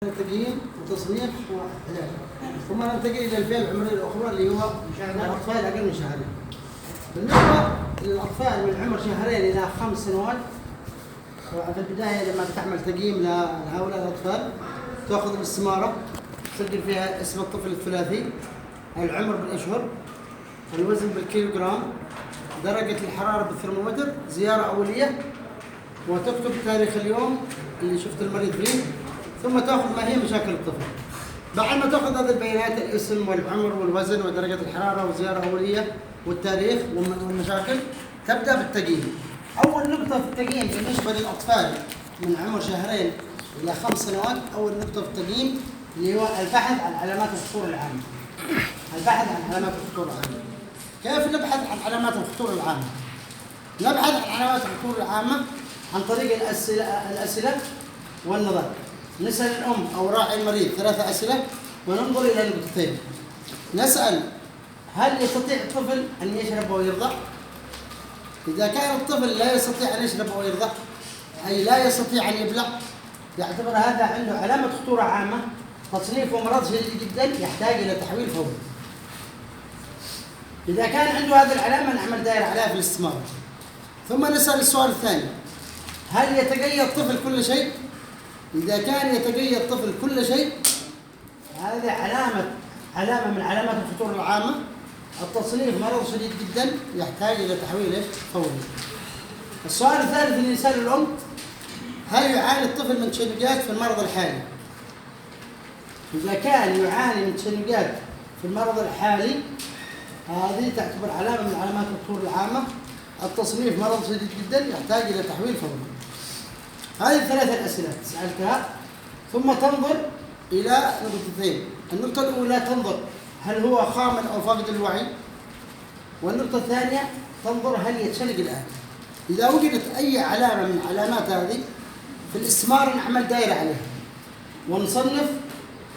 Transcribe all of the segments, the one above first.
تقييم وتصنيف وعلاج، ثم ننتقل الى الفئه العمريه الاخرى اللي هو الاطفال اقل من شهرين. بالنسبه للاطفال من عمر شهرين الى 5 سنوات، في البدايه لما تعمل تقييم لهؤلاء الاطفال تاخذ الاستماره تسجل فيها اسم الطفل الثلاثي، العمر بالاشهر، الوزن بالكيلوغرام، درجه الحراره بالثرمومتر، زياره اوليه، وتكتب تاريخ اليوم اللي شفت المريض فيه، ثم تاخذ ما هي مشاكل الطفل. بعد ما تاخذ هذه البيانات الاسم والعمر والوزن ودرجه الحراره وزياره اوليه والتاريخ والمشاكل، تبدا بالتقييم. اول نقطه في التقييم بالنسبه للاطفال من عمر شهرين الى 5 سنوات، اول نقطه في التقييم اللي هو البحث عن علامات الخطوره العامه. البحث عن علامات الخطوره العامه. كيف نبحث عن علامات الخطوره العامه؟ نبحث عن علامات الخطوره العامه عن طريق الاسئله والنظر. نسأل الأم أو راعي المريض 3 أسئلة وننظر إلى نقطتين. نسأل: هل يستطيع الطفل أن يشرب ويرضع؟ إذا كان الطفل لا يستطيع أن يشرب ويرضع، أي لا يستطيع أن يبلع، يعتبر هذا عنده علامة خطورة عامة، تصنيفه مرض شديد جدا يحتاج إلى تحويل فوري. إذا كان عنده هذه العلامة نعمل دائرة عليها في الاستمارة. ثم نسأل السؤال الثاني: هل يتقيأ الطفل كل شيء؟ إذا كان يتقيأ الطفل كل شيء، هذه علامة من علامات الخطورة العامة، التصنيف مرض شديد جدا يحتاج إلى تحويل فوري. السؤال الثالث اللي نسأل الأم: هل يعاني الطفل من تشنجات في المرض الحالي؟ إذا كان يعاني من تشنجات في المرض الحالي، هذه تعتبر علامة من علامات الخطورة العامة، التصنيف مرض شديد جدا يحتاج إلى تحويل فوري. هذه 3 الأسئلة سألتها، ثم تنظر إلى نقطتين. النقطة الأولى تنظر هل هو خامل أو فاقد الوعي، والنقطة الثانية تنظر هل يتشنج الآن. إذا وجدت أي علامة من علامات هذه في الاستمارة نعمل دائرة عليها ونصنف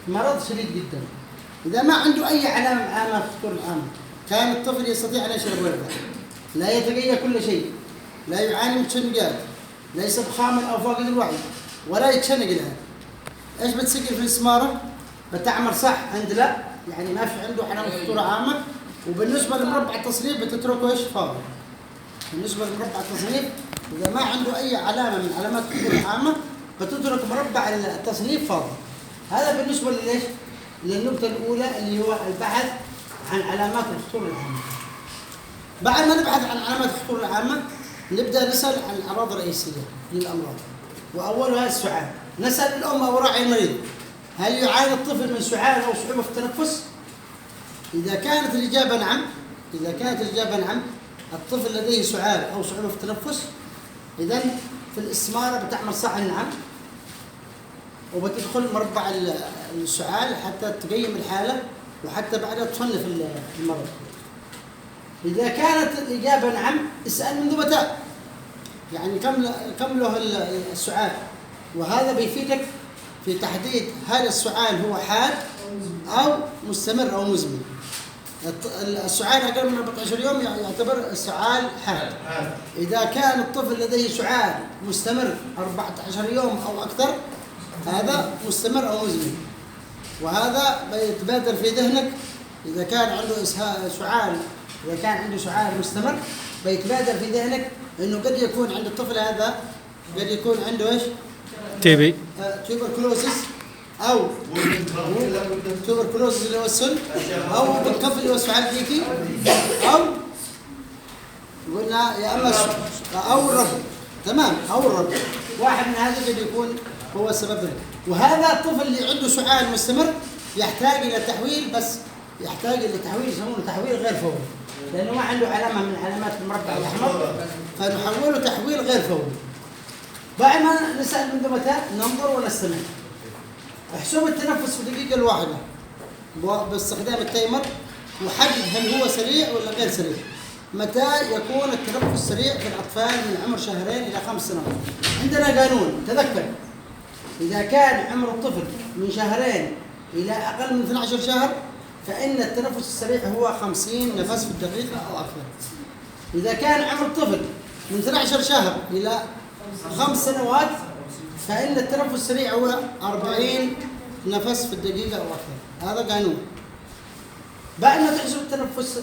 مرض شديد جدا. إذا ما عنده أي علامة من علامات الخطورة العامة، كان الطفل يستطيع أن يشرب ويرضع، لا يتقيأ كل شيء، لا يعاني من تشنجات، ليس بخامل او فاقد الوعي، ولا يتشنج الان، ايش بتسجل في الاستماره؟ بتعمل صح عند لا، يعني ما في عنده علامه خطوره عامه. وبالنسبه لمربع التصنيف بتتركه ايش؟ فاضي. بالنسبه لمربع التصنيف اذا ما عنده اي علامه من علامات الخطوره العامه بتترك مربع التصنيف فاضي. هذا بالنسبه لليش؟ للنقطه الاولى اللي هو البحث عن علامات الخطوره العامه. بعد ما نبحث عن علامات الخطوره العامه نبدأ نسأل عن الأعراض الرئيسية للأمراض، وأولها السعال. نسأل الأم أو راعي المريض: هل يعاني الطفل من سعال أو صعوبة في التنفس؟ إذا كانت الإجابة نعم، الطفل لديه سعال أو صعوبة في التنفس، إذن في الاستمارة بتعمل صح نعم، وبتدخل مربع السعال حتى تقيم الحالة وحتى بعدها تصنف المرض. إذا كانت الإجابة نعم، اسأل منذ متى؟ يعني كم له السعال، وهذا بيفيدك في تحديد هل السعال هو حاد أو مستمر أو مزمن. السعال أقل من 14 يوم يعتبر السعال حاد. إذا كان الطفل لديه سعال مستمر 14 يوم أو أكثر، هذا مستمر أو مزمن. وهذا بيتبادر في ذهنك إذا كان عنده سعال، إذا كان عنده سعال مستمر بيتبادر في ذهنك إنه قد يكون عند الطفل هذا قد يكون عنده إيش؟ TB تيوبركلوسيس أو تيوبركلوسيس اللي هو السل، أو بالكف اللي هو السعال فيكي، أو قلنا يا أما أو الربو. تمام، أو الربو. واحد من هذا قد يكون هو السبب ذلك. وهذا الطفل اللي عنده سعال مستمر يحتاج إلى تحويل، بس يحتاج إلى تحويل يسمونه تحويل غير فوري، لأنه ما عنده علامة من علامات المربع الأحمر، فنحوله تحويل غير فوري. بعد ما نسأل منذ متى ننظر ونستمع. احسب التنفس في الدقيقة الواحدة باستخدام التايمر، وحدد هل هو سريع ولا غير سريع. متى يكون التنفس سريع في الأطفال من عمر شهرين إلى 5 سنوات؟ عندنا قانون، تذكر إذا كان عمر الطفل من شهرين إلى أقل من 12 شهر فإن التنفس السريع هو 50 نفس في الدقيقة أو أكثر. إذا كان عمر الطفل من 12 شهر إلى 5 سنوات فإن التنفس السريع هو 40 نفس في الدقيقة أو أكثر، هذا قانون. بعد ما تحسب التنفس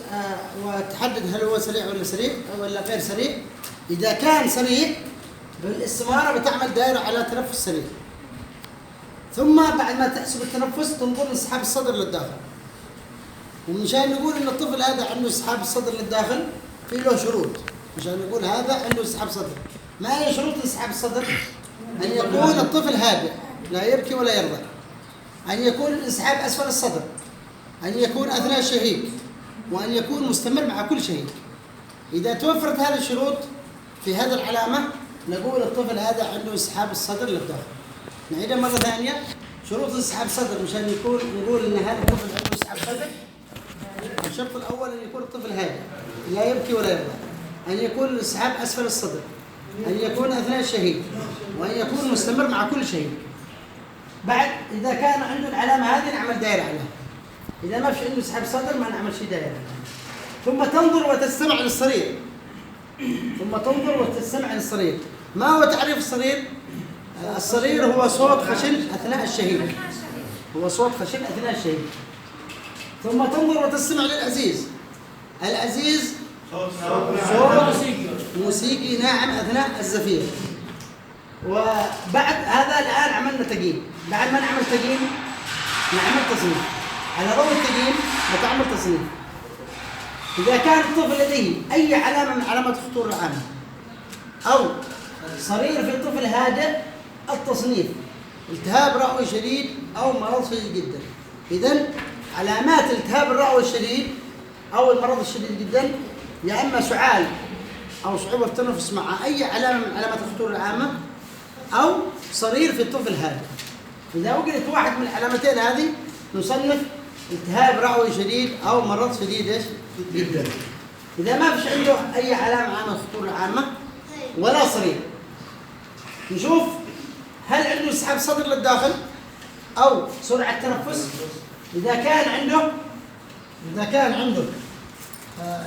وتحدد هل هو سريع ولا سريع ولا غير سريع. إذا كان سريع بالاستمارة بتعمل دائرة على تنفس سريع، ثم بعد ما تحسب التنفس تنظر انسحاب الصدر للداخل. ومشان نقول ان الطفل هذا عنده انسحاب الصدر للداخل في له شروط، مشان نقول هذا عنده انسحاب صدر. ما هي شروط انسحاب الصدر؟ ان يكون الطفل هادئ لا يبكي ولا يرضع، ان يكون الانسحاب اسفل الصدر، ان يكون اثناء الشهيق، وان يكون مستمر مع كل شهيق. اذا توفرت هذه الشروط في هذه العلامه نقول الطفل هذا عنده انسحاب الصدر للداخل. نعيدها مرة ثانية. شروط انسحاب الصدر مشان نقول ان هذا الطفل عنده انسحاب صدر. الشرط الأول أن يكون الطفل هادئ لا يبكي ولا يرضع، أن يكون الانسحاب أسفل الصدر، أن يكون أثناء الشهيق، وأن يكون مستمر مع كل شهيق. بعد إذا كان عنده العلامة هذه نعمل دائرة عليها. إذا ما فيش عنده انسحاب صدر ما نعمل شيء دائرة. ثم تنظر وتستمع للصرير. ثم تنظر وتستمع للصرير. ما هو تعريف الصرير؟ الصرير هو صوت خشن أثناء الشهيق. هو صوت خشن أثناء الشهيق. ثم تنظر وتستمع للأزيز. الأزيز صوت موسيقي ناعم أثناء الزفير. وبعد هذا الآن عملنا تقييم. بعد ما نعمل تقييم نعمل تصنيف. على ضوء التقييم نتعمل تصنيف. إذا كان الطفل لديه أي علامة من علامات الخطورة العامة أو صرير في طفل هادئ، التصنيف التهاب رئوي شديد أو مرض شديد جدا. إذن علامات التهاب الرئوي الشديد أو المرض الشديد جدا يا إما سعال أو صعوبة في التنفس مع أي علامة من علامات الخطورة العامة أو صرير في الطفل هادئ. إذا وجدت واحد من العلامتين هذه نصنف التهاب رئوي شديد أو مرض شديد جدا. إذا ما فيش عنده أي علامة عامة الخطورة العامة ولا صرير، نشوف هل عنده انسحاب صدر للداخل أو سرعة تنفس. إذا كان عنده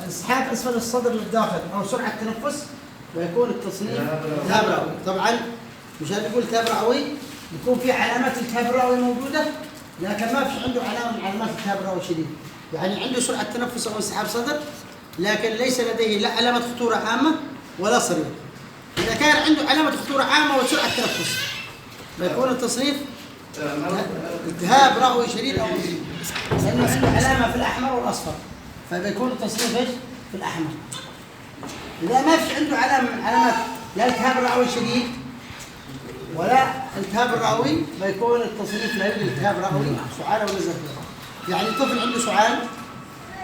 انسحاب أسفل الصدر للداخل أو سرعة تنفس ويكون التصنيف التهاب رئوي. طبعا مشان نقول التهاب رئوي يكون في علامات التهاب الرئوي موجودة، لكن ما فيش عنده علامة من علامات التهاب الرئوي شديد. يعني عنده سرعة تنفس أو انسحاب صدر لكن ليس لديه لا علامة خطورة عامة ولا صرير. إذا كان عنده علامة خطورة عامة وسرعة تنفس بيكون التصنيف التهاب رئوي شديد أو مزمن، لأنه عنده علامة في الأحمر والأصفر فبيكون التصنيف ايش؟ في الأحمر. إذا ما فيش عنده علامة من علامات لا التهاب الرئوي الشديد ولا التهاب الرئوي بيكون التصنيف لا يوجد التهاب رئوي سعال أو نزف. يعني طفل عنده سعال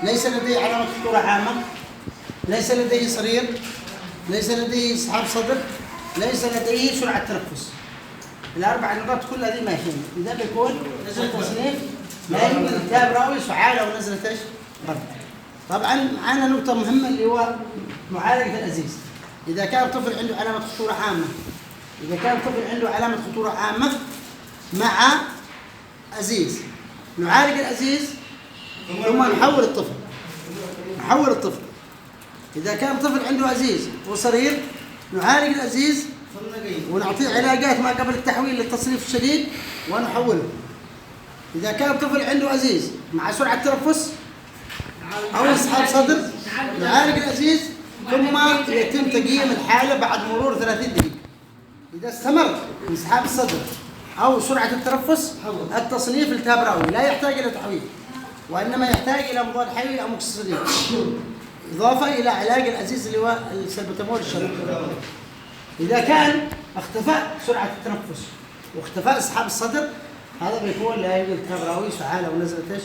ليس لديه علامة خطورة عامة، ليس لديه صرير، ليس لديه انسحاب صدر، ليس لديه سرعة تنفس. الأربع نقاط كل هذه ماشيين. إذا بيكون التصنيف لا يوجد التهاب رئوي سعال أو نزلة ايش؟ برد. طبعا معنا نقطة مهمة اللي هو معالجة الأزيز. إذا كان الطفل عنده علامة خطورة عامة، إذا كان الطفل عنده علامة خطورة عامة مع أزيز نعالج الأزيز ثم نحول الطفل. إذا كان الطفل عنده أزيز وصرير نعالج الأزيز ونعطيه علاجات ما قبل التحويل للتصنيف الشديد ونحوله. إذا كان الطفل عنده أزيز مع سرعة تنفس أو انسحاب صدر نعالج الأزيز ثم يتم تقييم الحالة بعد مرور 30 دقيقة. إذا استمر انسحاب الصدر أو سرعة التنفس التصنيف التهاب رئوي لا يحتاج إلى تحويل، وإنما يحتاج إلى مضاد حيوي أو مكسسين إضافة إلى علاج الأزيز اللي هو السلبوتامول الشرعي. إذا كان اختفاء سرعة التنفس واختفاء انسحاب الصدر هذا بيكون لا يوجد التهاب رئوي سعال أو نزلة ايش؟